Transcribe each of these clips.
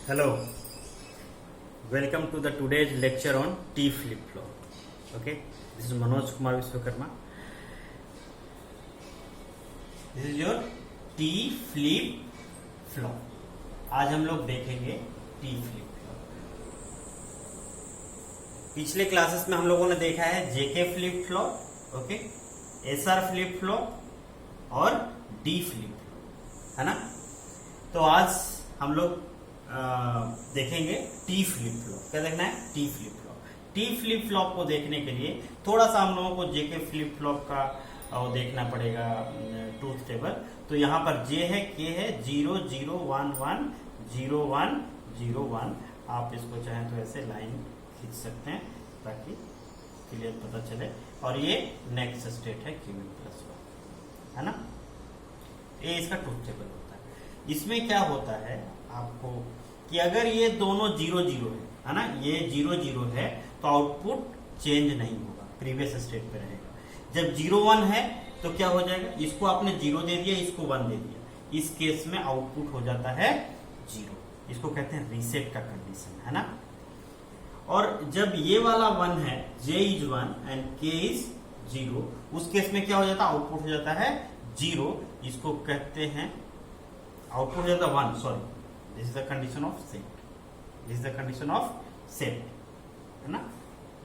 Hello, welcome to the today's lecture on T flip flop. Okay, this is Manoj Kumar Vishwakarma. This is your T flip flop. आज हम लोग देखेंगे T flip flop. पिछले classes में हम लोगों ने देखा है JK flip flop, okay, SR flip flop और D flip flop, है ना। तो आज हम लोग देखेंगे टी फ्लिप फ्लॉप। क्या देखना है? T flip flop. T flip flop को देखने के लिए थोड़ा सा हम लोगों को जेके फ्लिप फ्लॉप का देखना पड़ेगा ट्रूथ टेबल। तो यहाँ पर जे है, के है, 0 0 1 1 0 1 0 1। आप इसको चाहें तो ऐसे लाइन खींच सकते हैं ताकि क्लियर पता चले। और ये नेक्स्ट स्टेट है Qn प्लस 1, है ना। ये इसका ट्रूथ टेबल होता है। इसमें क्या होता है आपको कि अगर ये दोनों 0 0 है ना, ये 0 0 है तो आउटपुट चेंज नहीं होगा, प्रीवियस स्टेट पे रहेगा। जब 0 1 है तो क्या हो जाएगा? इसको आपने 0 दे दिया, इसको 1 दे दिया, इस केस में आउटपुट हो जाता है 0। इसको कहते हैं रीसेट का कंडीशन, है ना। और जब ये वाला 1 है, J is 1 and K is 0, उस केस में क्या हो जाता है? आउटपुट हो जाता है 0। इसको कहते हैं आउटपुट हो जाता है 1, sorry, this is the condition of set, this is the condition of set, है ना।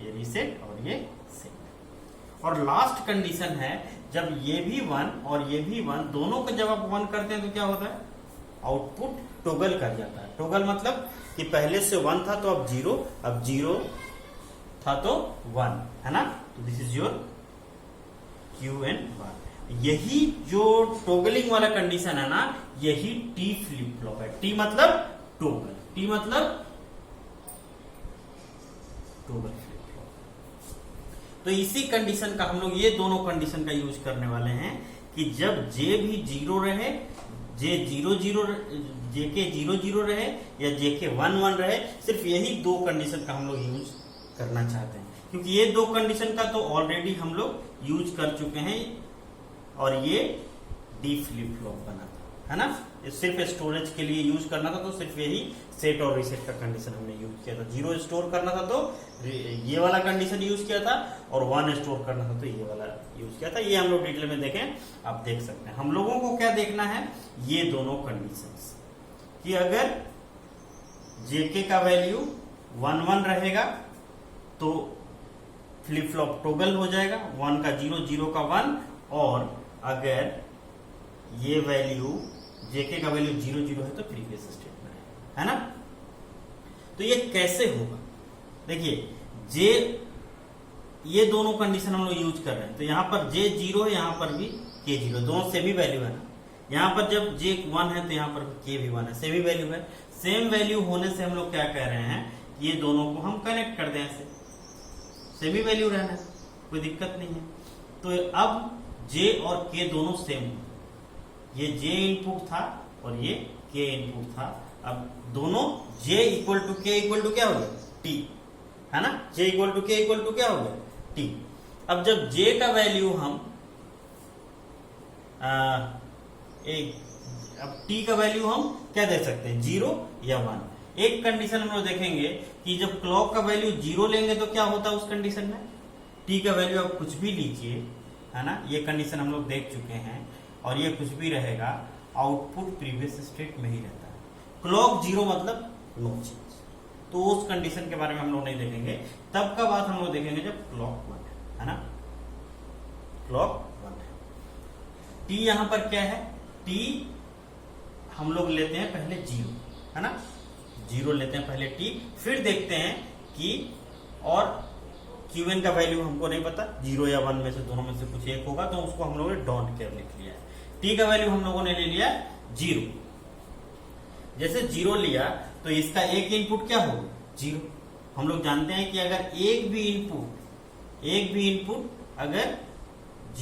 ये रीसेट और ये सेट। और लास्ट कंडीशन है जब ये भी 1 और ये भी 1, दोनों को जब आप 1 करते हैं तो क्या होता है? आउटपुट टॉगल कर जाता है। टॉगल मतलब कि पहले से 1 था तो अब 0, अब 0 था तो 1, है ना। तो दिस इज योर Qn बार। यही जो टॉगलिंग वाला कंडीशन है ना, यही टी फ्लिप फ्लॉप है। टी मतलब टॉगल, टी मतलब टॉगल फ्लिप फ्लॉप। तो इसी कंडीशन का हम लोग ये दोनों कंडीशन का यूज करने वाले हैं कि जब जे भी 0 रहे, जे 0 0, जेके 0 0 रहे या जेके 1 1 रहे, सिर्फ यही दो कंडीशन का हम लोग यूज करना चाहते हैं। क्योंकि ये दो कंडीशन का तो ऑलरेडी हम लोग यूज कर चुके हैं और ये डी फ्लिप फ्लॉप बना था, है ना। सिर्फ स्टोरेज के लिए यूज करना था तो सिर्फ यही सेट और रीसेट का कंडीशन हमने यूज किया था। 0 स्टोर करना था तो ये वाला कंडीशन यूज किया था, और 1 स्टोर करना था तो ये वाला यूज किया था। ये हम लोग डिटेल में देखें, आप देख सकते हैं। हम लोगों को क्या देखना है? ये दोनों कंडीशंस कि अगर जेके का वैल्यू 1 1 रहेगा तो फ्लिप फ्लॉप टॉगल हो जाएगा, 1 का 0 0 का 1। और अगर ये वैल्यू जेके का वैल्यू 0 0 है तो प्रीवियस स्टेट में है ना। तो ये कैसे होगा? देखिए, जे ये दोनों कंडीशन हम लोग यूज कर रहे हैं, तो यहां पर जे 0 है, यहां पर भी के 0, दोनों सेमी वैल्यू है ना। यहां पर जब जे 1 है तो यहां पर के भी 1 है, सेमी वैल्यू है। सेम वैल्यू होने से हम लोग क्या कह रहे हैं? ये दोनों को हम कनेक्ट कर दें ऐसे, सेमी वैल्यू रहना, कोई दिक्कत नहीं है। तो अब जे और के दोनों सेम, ये जे इनपुट था और ये के इनपुट था। अब दोनों जे इक्वल टू के इक्वल टू क्या हो गया? टी, है ना। जे इक्वल टू के इक्वल टू क्या हो गया? टी। अब जब जे का वैल्यू हम अब टी का वैल्यू हम क्या दे सकते हैं? 0 या 1। एक कंडीशन हम लोग देखेंगे कि जब क्लॉक का वैल्यू 0 लेंगे तो क्या होता है उस कंडीशन में? टी का वैल्यू आप कुछ भी लीजिए, है ना, ये कंडीशन हम लोग देख चुके हैं, और ये कुछ भी रहेगा, आउटपुट प्रीवियस स्टेट में ही रहता है। क्लॉक 0 मतलब नो चेंज। तो उस कंडीशन के बारे में हम लोग नहीं देखेंगे, तब का बात हम लोग देखेंगे जब क्लॉक 1 है ना, क्लॉक 1 है। टी यहां पर क्या है? टी हम लोग लेते हैं पहले 0, है ना, 0 लेते हैं पहले टी, फिर देखते हैं कि और Qn का वैल्यू हमको नहीं पता, 0 या 1 में से दोनों में से कुछ एक होगा, तो उसको हम लोगों ने डोंट केयर लिख लिया है। टी का वैल्यू हम लोगों ने ले लिया 0। जैसे 0 लिया तो इसका एक इनपुट क्या होगा? 0। हम लोग जानते हैं कि अगर एक भी इनपुट अगर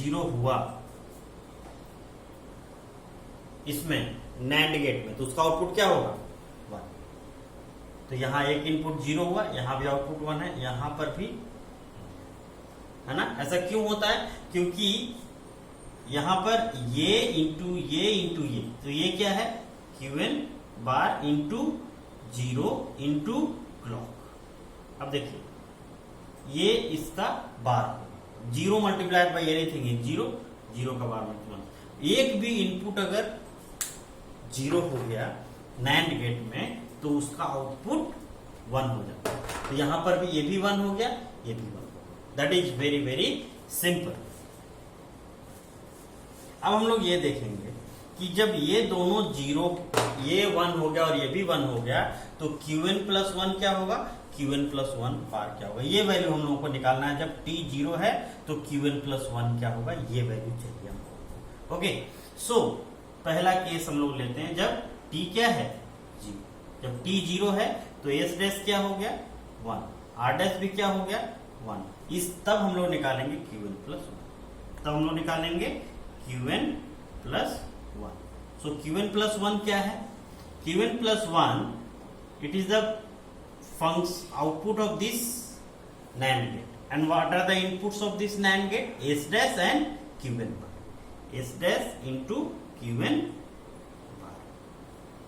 0 हुआ इसमें नैंड गेट में, तो उसका आउटपुट क्या होगा? 1। तो यहां एक इनपुट 0 हुआ, यहां भी आउटपुट 1 है, यहां पर भी, है ना। ऐसा क्यों होता है? क्योंकि यहां पर ये इंटू ये, तो ये क्या है? Qn bar into 0 into clock. अब देखिए ये इसका बार, 0 मल्टीप्लाइड बाई एनीथिंग इज 0, 0 का बार मल्टीप्लाई। एक भी इनपुट अगर 0 हो गया नैंड गेट में तो उसका आउटपुट 1 हो जाता है। तो यहां पर भी ये भी 1 हो गया, ये भी 1 हो गया। That is very very simple. अब हम लोग ये देखेंगे कि जब ये दोनों 0, ये 1 हो गया और ये भी 1 हो गया, तो Qn प्लस 1 क्या होगा, Qn प्लस 1 बार क्या होगा, ये वैल्यू हम लोगों को निकालना है। जब t 0 है तो Qn प्लस 1 क्या होगा, ये वैल्यू चाहिए हमको। ओके, सो पहला केस हम लोग लेते हैं जब t क्या है 0। जब t 0 है तो s डैश क्या हो गया 1, r डैश भी क्या हो गया 1। इस तब हम लोग निकालेंगे Qn प्लस 1, तब हम लोग निकालेंगे Qn प्लस 1। सो Qn प्लस 1 क्या है, Qn plus 1 it is the output of this NAND gate, and what are the inputs of this NAND gate, S dash and Qn bar, S dash into Qn bar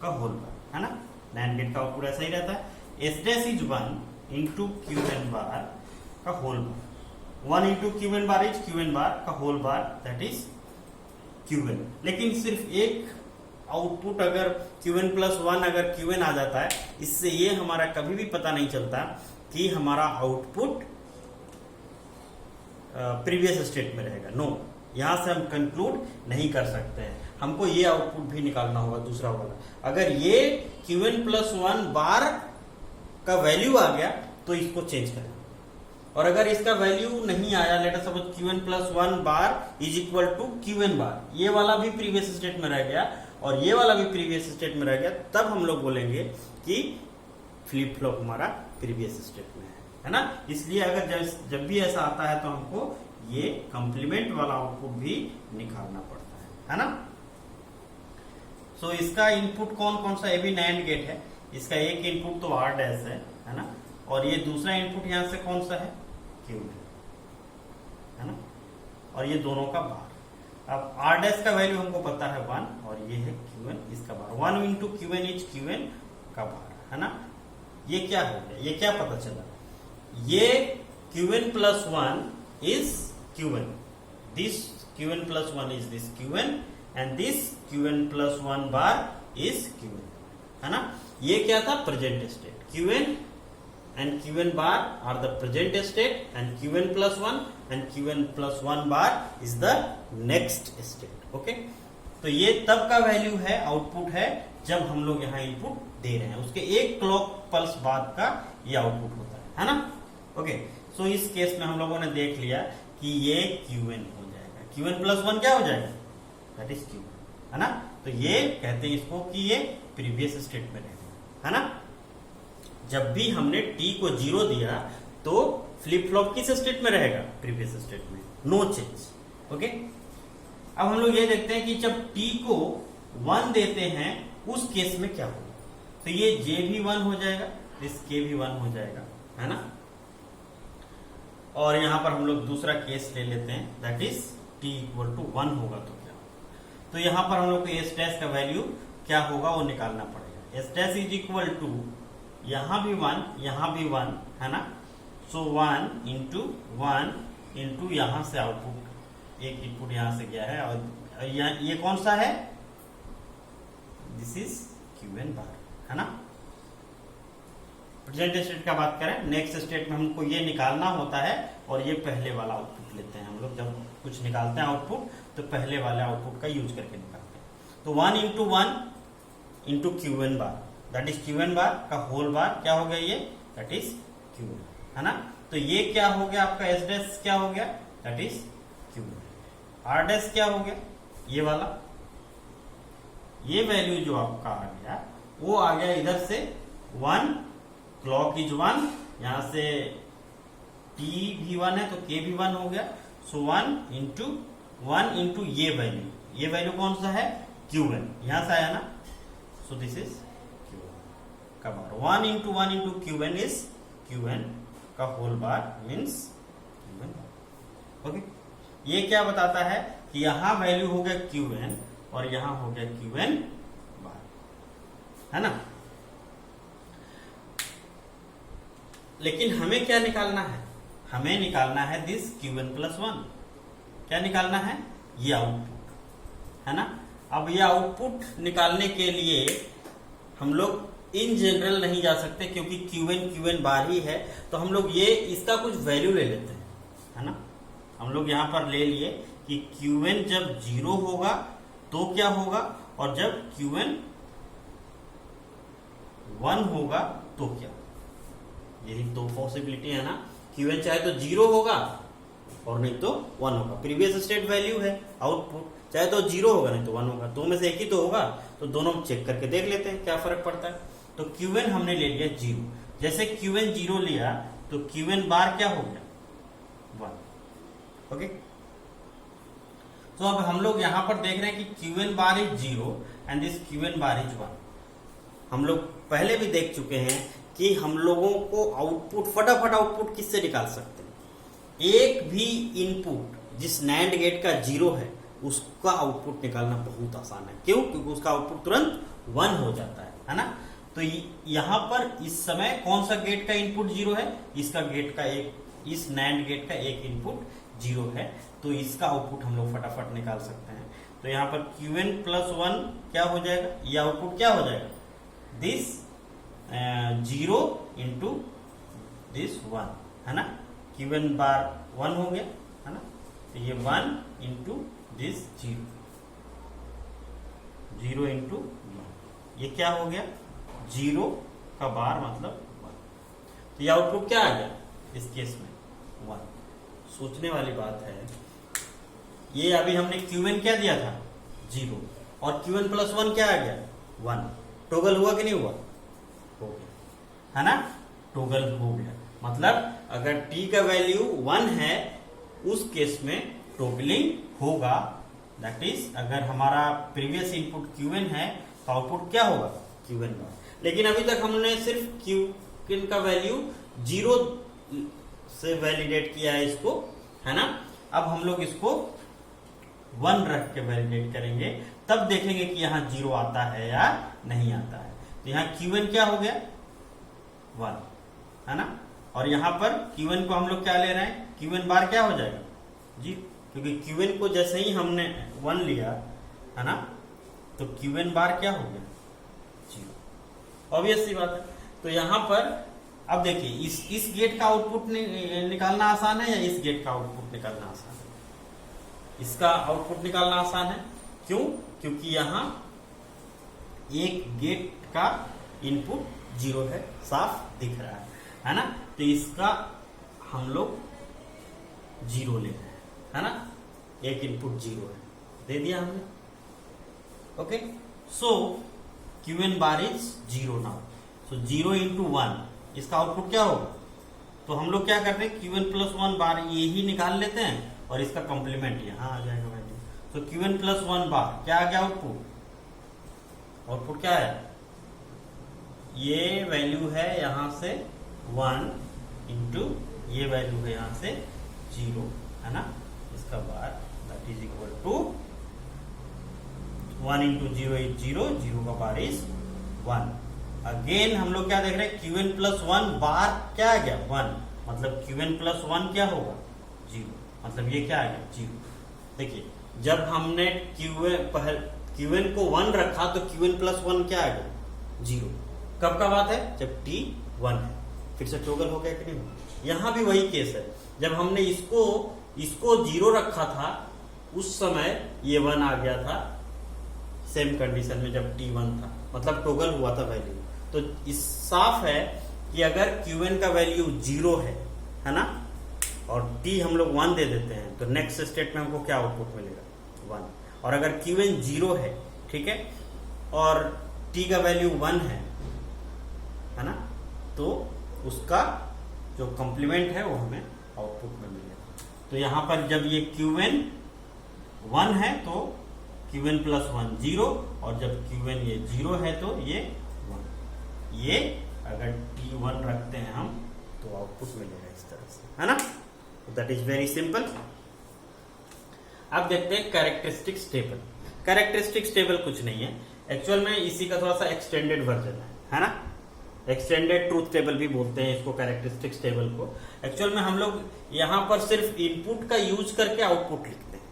का whole बार, है ना। NAND gate का output ऐसा ही रहता है, S dash is 1 into Qn bar का whole bar, 1 into Qn bar is Qn bar का whole bar, that is Qn। लेकिन सिर्फ एक आउटपुट अगर Qn प्लस 1 अगर Qn आ जाता है, इससे ये हमारा कभी भी पता नहीं चलता कि हमारा आउटपुट प्रीवियस स्टेट में रहेगा। नो, यहां से हम कंक्लूड नहीं कर सकते हैं, हमको ये आउटपुट भी निकालना होगा दूसरा वाला। अगर ये Qn प्लस 1 बार का वैल्यू आ गया तो इसको चेंज करें, और अगर इसका वैल्यू नहीं आया, let us suppose Qn plus 1 bar is equal to Qn bar, ये वाला भी प्रीवियस स्टेट में रह गया और ये वाला भी प्रीवियस स्टेट में रह गया, तब हम लोग बोलेंगे कि फ्लिप फ्लॉप हमारा प्रीवियस स्टेट में है ना। इसलिए अगर जब भी ऐसा आता है तो हमको ये कंप्लीमेंट वाला आउटपुट भी निकालना पड़ता है ना। सो इसका इनपुट कौन कौन सा, ये भी नैंड गेट है, इसका एक इनपुट तो R डैश है ना, और ये दूसरा इनपुट यहां से कौन सा है Q है ना, और ये दोनों का बार। अब R डैश का वैल्यू हमको पता है 1 और ये है Qn, इसका बार 1 इंटू Qn इज Qn का बार, है ना। ये क्या हो गया, ये क्या पता चला, ये Qn plus 1 is Qn, this Qn plus 1 is this Qn and this Qn plus 1 bar is Qn, है ना। ये क्या था, present state, Qn and Qn bar are the present state and Qn plus 1 and Qn plus 1 bar is the next state. Okay, तो ये तब का value है, आउटपुट है, जब हम लोग यहाँ इनपुट दे रहे हैं, उसके एक क्लॉक पल्स बाद का ये आउटपुट होता है ना। ओके, सो इस केस में हम लोगों ने देख लिया कि ये Qn हो जाएगा, Qn प्लस 1 क्या हो जाएगा, दैट इज Qn, है ना। तो ये कहते हैं इसको कि ये प्रीवियस स्टेट में रहेगा, है ना। जब भी हमने t को 0 दिया तो फ्लिप फ्लॉप किस स्टेट में रहेगा, प्रीवियस स्टेट में, नो चेंज। ओके, अब हम लोग ये देखते हैं कि जब t को 1 देते हैं उस केस में क्या होगा, तो ये j भी 1 हो जाएगा, इस k भी 1 हो जाएगा, है ना। और यहां पर हम लोग दूसरा केस ले लेते हैं, that is t equal to 1 होगा तो क्या होगा, तो यहां पर हम लोग को s डैश का वैल्यू क्या होगा वो निकालना पड़ेगा। s dash is equal to यहां भी 1 यहां भी 1, है ना। सो 1 इंटू यहां से आउटपुट, एक इनपुट यहां से गया है, और ये कौन सा है, दिस इज Qn बार, है ना। प्रेजेंट स्टेट का बात करें, नेक्स्ट स्टेट में हमको ये निकालना होता है, और ये पहले वाला आउटपुट लेते हैं हम लोग। जब कुछ निकालते हैं आउटपुट तो पहले वाले आउटपुट का यूज करके निकालते हैं। तो 1 into Qn bar, that is Qn बार का होल बार क्या हो गया, ये दैट इज Qn, है ना। तो ये क्या हो गया आपका, S डैश क्या हो गया, that is Qn। R dash क्या हो गया, ये वाला, ये वैल्यू जो आपका आ गया वो आ गया इधर से 1, क्लॉक इज 1, यहां से t भी 1 है तो k भी 1 हो गया। सो 1 इंटू ये वैल्यू कौन सा है, Qn, यहां से आया ना। सो दिस इज का बार, 1 इंटू Qn इज Qn का होल बार मीन्स Qn बार। ओके, ये क्या बताता है कि यहां वैल्यू हो गया Qn और यहां हो गया Qn बार, है ना। लेकिन हमें क्या निकालना है, हमें निकालना है दिस Qn+1। क्या निकालना है, ये आउटपुट, है ना। अब ये आउटपुट निकालने के लिए हम लोग इन जनरल नहीं जा सकते, क्योंकि Qn बार ही है, तो हम लोग ये इसका कुछ वैल्यू ले लेते हैं, है ना। हम लोग यहां पर ले लिए कि Qn जब 0 होगा तो क्या होगा, और जब Qn 1 होगा तो क्या। यही दो पॉसिबिलिटी है ना। Qn चाहे तो 0 होगा और नहीं तो 1 होगा। प्रीवियस स्टेट वैल्यू है आउटपुट, चाहे तो 0 होगा नहीं तो 1 होगा, दो में से एक ही तो होगा। तो दोनों चेक करके देख लेते हैं क्या फर्क पड़ता है। तो Qn हमने ले लिया 0। जैसे Qn 0 लिया तो Qn बार क्या हो गया, 1। ओके, तो अब हम लोग यहां पर देख रहे हैं कि Qn bar is 0 and this Qn bar is 1। हम लोग पहले भी देख चुके हैं कि हम लोगों को आउटपुट, फटाफट आउटपुट किससे निकाल सकते हैं। एक भी इनपुट जिस नैंड गेट का 0 है उसका आउटपुट निकालना बहुत आसान है। क्यों, क्योंकि उसका आउटपुट तुरंत 1 हो जाता है ना। तो यहां पर इस समय कौन सा गेट का इनपुट 0 है, इसका गेट का एक, इस नैंड गेट का एक इनपुट 0 है, तो इसका आउटपुट हम लोग फटाफट निकाल सकते हैं। तो यहां पर Qn+1 क्या हो जाएगा, ये आउटपुट क्या हो जाएगा, दिस 0 इंटू दिस 1, है ना। Qn बार 1 हो गया, है ना। तो ये 1 इंटू दिस 0 इंटू 1, ये क्या हो गया, 0 का बार मतलब 1। तो ये आउटपुट क्या आ गया इस केस में, 1। सोचने वाली बात है, ये अभी हमने Qn क्या दिया था, 0, और Qn+1 क्या आ गया, 1। टोगल हुआ कि नहीं हुआ, हो गया, है ना। टोगल हो गया, मतलब अगर t का वैल्यू 1 है उस केस में टोगलिंग होगा। दैट इज, अगर हमारा प्रीवियस इनपुट Qn है तो आउटपुट क्या होगा, Qn बार। लेकिन अभी तक हमने सिर्फ Qn का वैल्यू 0 से वैलिडेट किया है इसको, है ना। अब हम लोग इसको 1 रख के वैलिडेट करेंगे, तब देखेंगे कि यहाँ 0 आता है या नहीं आता है। तो यहाँ Qn क्या हो गया, 1, है ना। और यहाँ पर Qn को हम लोग क्या ले रहे हैं, Qn बार क्या हो जाएगा, 0, क्योंकि Qn को जैसे ही हमने 1 लिया, है ना, तो Qn बार क्या हो गया, 0। ऑब्वियस सी बात है। तो यहाँ पर अब देखिए, इस गेट का आउटपुट निकालना आसान है या इस गेट का आउटपुट निकालना आसान है, इसका आउटपुट निकालना आसान है। क्यों, क्योंकि यहाँ एक गेट का इनपुट 0 है, साफ दिख रहा है ना। तो इसका हम लोग 0 ले रहे हैं, है ना। एक इनपुट 0 है, दे दिया हमने। Okay, so Qn bar is 0 now. So 0 into 1, इसका आउटपुट क्या होगा। तो हम लोग क्या करते हैं, Qn+1 बार ये ही निकाल लेते हैं और इसका कॉम्प्लीमेंट यहाँ आ जाएगा वैल्यू। तो Qn+1 बार क्या आ गया आउटपुट, आउटपुट क्या है, ये वैल्यू है यहां से 1 इंटू ये वैल्यू है यहां से 0, है ना। इसका bar that is equal to 1 into 0 is 0, 0 का बार इज 1। अगेन हम लोग क्या देख रहे हैं, Qn+1 बार क्या आ गया, 1, मतलब Qn+1 क्या होगा, 0, मतलब ये क्या आ गया, 0। देखिए, जब हमने Qn को 1 रखा तो Qn+1 क्या आ गया, 0। कब का बात है, जब t 1 है। फिर से टोगल हो गया कि नहीं, यहां भी वही केस है। जब हमने इसको 0 रखा था उस समय ये 1 आ गया था, सेम कंडीशन में जब t 1 था, मतलब टोगल हुआ था वैल्यू। तो इस साफ है कि अगर Qn का वैल्यू 0 है ना, और t हम लोग 1 दे देते हैं, तो नेक्स्ट स्टेट में हमको क्या आउटपुट मिलेगा, 1। और अगर Qn 0 है, ठीक है, और t का वैल्यू 1 है ना, तो उसका जो कॉम्प्लीमेंट है वो हमें आउटपुट में मिलेगा। तो यहां पर जब ये Qn 1 है तो Qn+1 0, और जब Qn ये 0 है तो ये 1। ये अगर t1 रखते हैं हम तो आउटपुट मिलेगा इस तरह से, है ना। That is very simple. अब देखते हैं कैरेक्टरिस्टिक्स टेबल। कैरेक्टरिस्टिक्स टेबल कुछ नहीं है, एक्चुअल में इसी का थोड़ा सा एक्सटेंडेड वर्जन है ना। एक्सटेंडेड ट्रूथ टेबल भी बोलते हैं इसको, कैरेक्टरिस्टिक्स टेबल को। एक्चुअल में हम लोग यहाँ पर सिर्फ इनपुट का यूज करके आउटपुट लिखते हैं,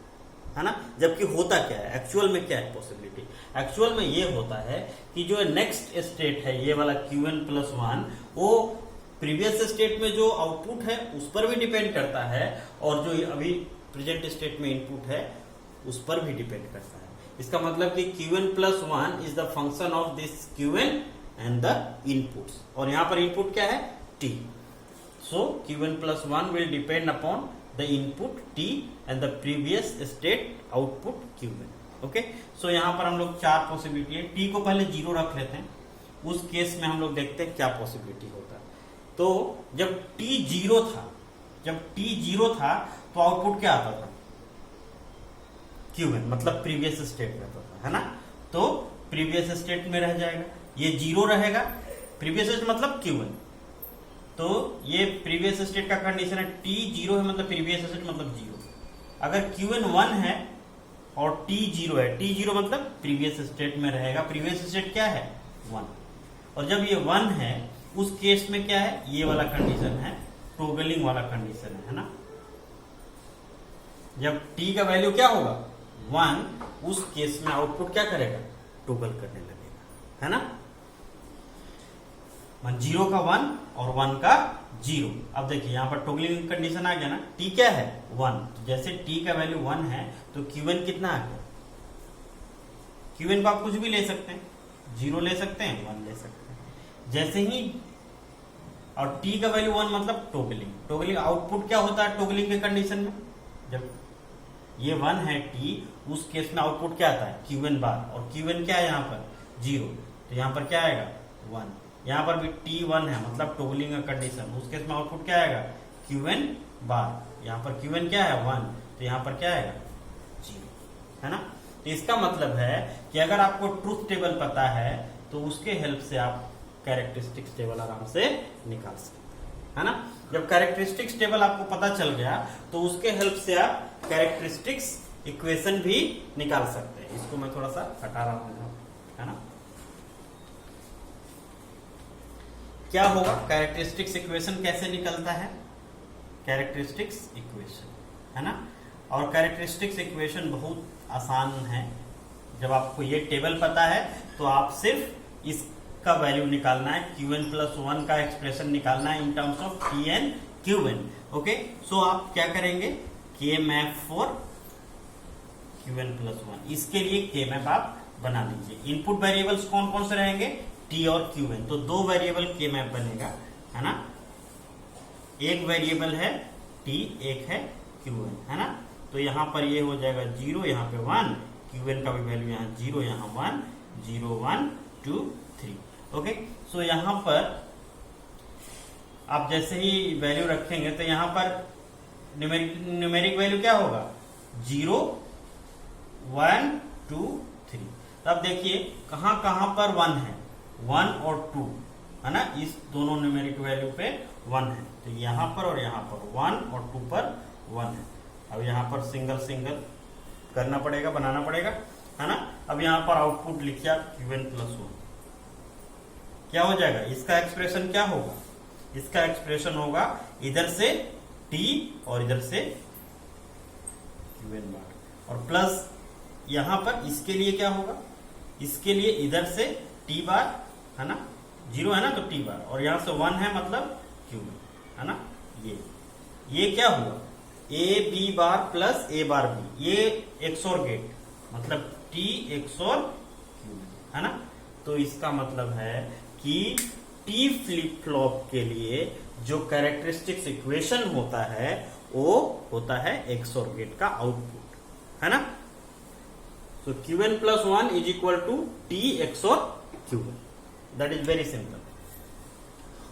है ना। जबकि होता क्या है एक्चुअल में, क्या है पॉसिबिलिटी, एक्चुअल में ये होता है कि जो नेक्स्ट स्टेट है ये वाला Qn+1, वो प्रीवियस स्टेट में जो आउटपुट है उस पर भी डिपेंड करता है, और जो अभी प्रेजेंट स्टेट में इनपुट है उस पर भी डिपेंड करता है। इसका मतलब कि Qn+1 is the function of this Qn and the inputs, और यहां पर इनपुट क्या है t। So Qn+1 will depend upon the input t and the previous state output Qn। Okay, so यहां पर हम लोग 4 पॉसिबिलिटी है। t को पहले 0 रख लेते हैं, उस केस में हम लोग देखते हैं क्या पॉसिबिलिटी होता है। तो जब t 0 था तो आउटपुट क्या आता था, Qn, मतलब प्रीवियस स्टेट रहता था, है ना। तो प्रीवियस स्टेट में रह जाएगा, ये 0 रहेगा, प्रीवियस स्टेट मतलब Qn, तो ये प्रीवियस स्टेट का कंडीशन है। t 0 है मतलब प्रीवियस स्टेट मतलब 0। अगर Qn 1 है और t 0 है, t 0 मतलब प्रीवियस स्टेट में रहेगा, प्रीवियस स्टेट क्या है 1। और जब ये 1 है उस केस में क्या है, ये वाला कंडीशन है, टॉगलिंग वाला कंडीशन है ना। जब t का वैल्यू क्या होगा 1, उस केस में आउटपुट क्या करेगा, टॉगल करने लगेगा, है ना। 0 का 1 और 1 का 0। अब देखिए यहां पर टॉगलिंग कंडीशन आ गया ना, t क्या है 1, तो जैसे t का वैल्यू 1 है तो Qn कितना आ गया, Qn को आप कुछ भी ले सकते हैं, 0 ले सकते हैं, 1 ले सकते हैं। जैसे ही, और t का वैल्यू 1 मतलब टॉगलिंग आउटपुट क्या होता है टॉगलिंग के कंडीशन में, जब ये 1 है t, उस केस में आउटपुट क्या आता है Qn बार, और Qn क्या है यहाँ पर 0, तो यहाँ पर क्या आएगा 1। यहाँ पर भी t1 है मतलब टॉगलिंग का कंडीशन, उस केस में आउटपुट क्या आएगा Qn बार। यहाँ पर Qn क्या है 1, तो यहाँ पर क्या आएगा 0, है ना। तो इसका मतलब है कि अगर आपको ट्रूथ टेबल पता है तो उसके हेल्प से आप कैरेक्टरिस्टिक्स टेबल आराम से निकाल सकते हैं, है ना। जब कैरेक्टरिस्टिक्स टेबल आपको पता चल गया तो उसके हेल्प से आप कैरेक्टरिस्टिक्स इक्वेशन भी निकाल सकते हैं। इसको मैं थोड़ा सा हटा रहा हूं, है ना। क्या होगा, कैरेक्टरिस्टिक्स इक्वेशन कैसे निकलता है, कैरेक्टरिस्टिक्स इक्वेशन, है ना। और कैरेक्टरिस्टिक्स इक्वेशन बहुत आसान है। जब आपको ये टेबल पता है तो आप सिर्फ इसका वैल्यू निकालना है, Qn+1 का एक्सप्रेशन निकालना है in terms of t and Qn। Okay, so आप क्या करेंगे, K मैप फॉर Qn+1, इसके लिए K मैप आप बना लीजिए। इनपुट वेरिएबल्स कौन कौन से रहेंगे, t और Qn, तो 2 वेरिएबल K मैप बनेगा, है ना। एक वेरिएबल है t, एक है Qn, है ना। तो यहां पर ये हो जाएगा 0, यहाँ पे 1, Qn का भी वैल्यू यहाँ 0, यहाँ 1, 0, 1, 2, 3। ओके, सो यहां पर आप जैसे ही वैल्यू रखेंगे तो यहां पर न्यूमेरिक वैल्यू क्या होगा 0, 1, 2, 3। तब देखिए कहां कहां पर 1 है, 1 और 2, है ना। इस दोनों न्यूमेरिक वैल्यू पे 1 है, तो यहां पर और यहां पर 1 और 2 पर 1 है। अब यहां पर सिंगल सिंगल करना पड़ेगा, बनाना पड़ेगा, है ना। अब यहां पर आउटपुट लिखिए Qn+1, क्या हो जाएगा, इसका एक्सप्रेशन क्या होगा, इसका एक्सप्रेशन होगा इधर से t और इधर से Qn बार, और प्लस यहां पर इसके लिए क्या होगा, इसके लिए इधर से t बार, है ना, 0 है ना तो t बार, और यहां से 1 है मतलब Qn, है ना। ये क्या हुआ a b bar plus a bar b, ये XOR गेट मतलब t XOR Qn, है ना। तो इसका मतलब है कि t फ्लिप फ्लॉप के लिए जो कैरेक्टरिस्टिक्स इक्वेशन होता है वो होता है XOR गेट का आउटपुट, है ना। So Qn+1 is equal to t XOR Qn, that is very simple.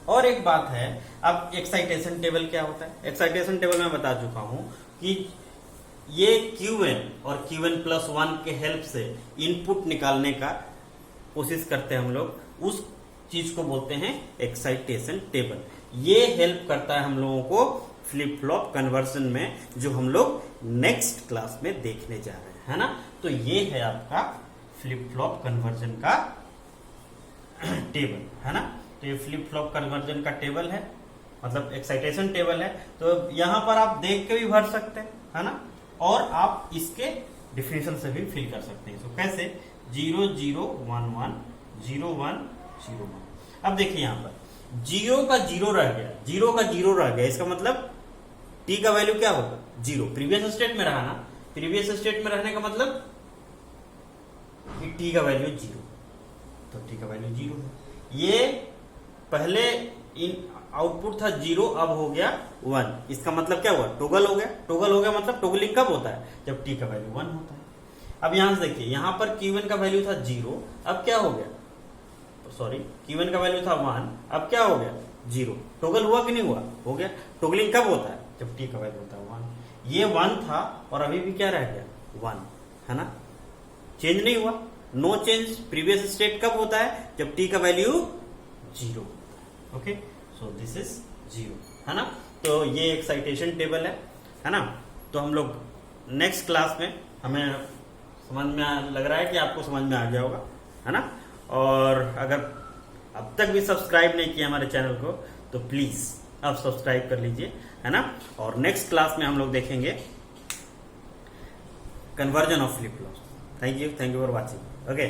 और एक बात है, अब एक्साइटेशन टेबल क्या होता है, एक्साइटेशन टेबल मैं बता चुका हूं कि ये Qn और Qn+1 के हेल्प से इनपुट निकालने का कोशिश करते हैं हम लोग, उस चीज को बोलते हैं एक्साइटेशन टेबल। ये हेल्प करता है हम लोगों को फ्लिप फ्लॉप कन्वर्जन में, जो हम लोग नेक्स्ट क्लास में देखने जा रहे हैं, है ना। तो ये है आपका फ्लिप फ्लॉप कन्वर्जन का टेबल, है ना। तो ये फ्लिप फ्लॉप कन्वर्जन का टेबल है, मतलब एक्साइटेशन टेबल है। तो यहां पर आप देख के भी भर सकते हैं, है ना, और आप इसके डिफिनेशन से भी फिल कर सकते हैं। तो कैसे 0 0 1 1 0 1 0 1। अब देखिए यहां पर 0 का 0 रह गया, 0 का 0 रह गया, इसका मतलब t का वैल्यू क्या होगा 0। प्रीवियस स्टेट में रहा ना, प्रीवियस स्टेट में रहने का मतलब t का वैल्यू 0, तो t का वैल्यू 0 है। ये पहले इन आउटपुट था 0, अब हो गया 1, इसका मतलब क्या हुआ टोगल हो गया। टोगल हो गया मतलब टोगलिंग कब होता है, जब t का वैल्यू 1 होता है। अब यहां से देखिए, यहां पर Q1 का वैल्यू था 0, अब क्या हो गया, सॉरी Q1 का वैल्यू था 1, अब क्या हो गया 0। टोगल हुआ कि नहीं हुआ, हो गया। टोगलिंग कब होता है, जब t का वैल्यू होता है 1। ये 1 था और अभी भी क्या रह गया 1, है ना, चेंज नहीं हुआ, नो चेंज। प्रीवियस स्टेट कब होता है, जब t का value 0। Okay, so this is 0, है ना। तो ये एक्साइटेशन टेबल है ना। तो हम लोग नेक्स्ट क्लास में, हमें समझ में लग रहा है कि आपको समझ में आ गया होगा, है ना। और अगर अब तक भी सब्सक्राइब नहीं किया हमारे चैनल को तो प्लीज अब सब्सक्राइब कर लीजिए, है ना। और नेक्स्ट क्लास में हम लोग देखेंगे conversion of flip flop. Thank you for watching. Okay.